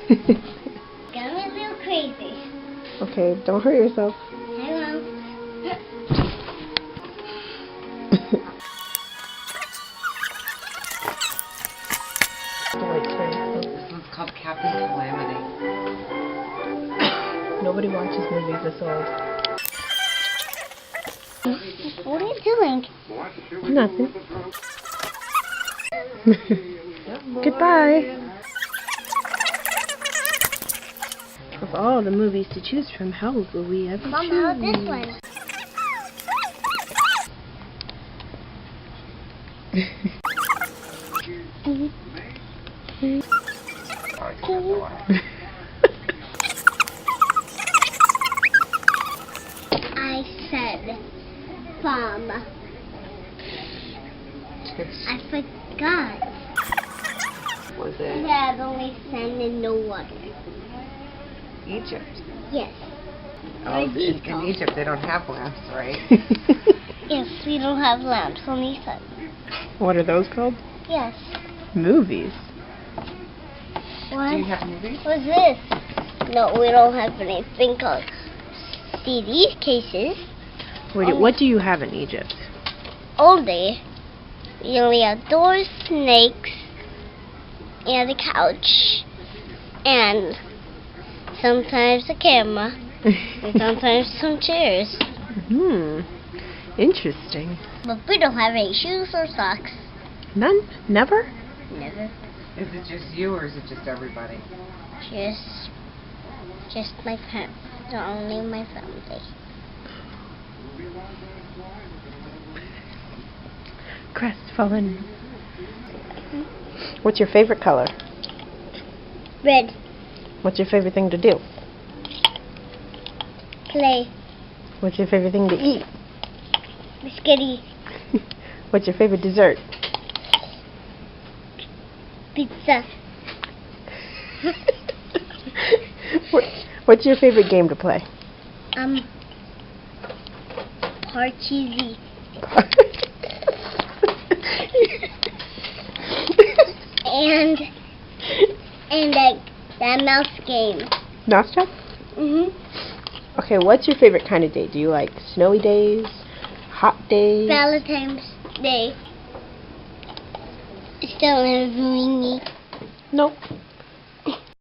Got me a little crazy. Okay, don't hurt yourself. I won't. This one's called Captain Calamity. Nobody watches movies this old. What are you doing? Nothing. Goodbye. Of all the movies to choose from, how will we ever Mom, choose? how about this one? I said bomb. I forgot. Was I it have only sand and no water. Egypt? Yes. Oh, Where's these in go? Egypt they don't have lamps, right? Yes, we don't have lamps, only sun. What are those called? Yes. Movies. What? Do you have movies? What's this? No, we don't have anything called CD cases. What do you have in Egypt? All day. We only have doors, snakes, and a couch, and sometimes a camera, and sometimes some chairs. Interesting. But we don't have any shoes or socks. None? Never? Never. Is it just you or is it just everybody? Just my parents. Only my family. Crestfallen. What's your favorite color? Red. What's your favorite thing to do? Play. What's your favorite thing to eat? Biscuity. What's your favorite dessert? Pizza. What's your favorite game to play? Hard cheesy. and that mouse game. Mousetrap? Mhm. Okay, what's your favorite kind of day? Do you like snowy days? Hot days? Valentine's Day. Still having me. Nope.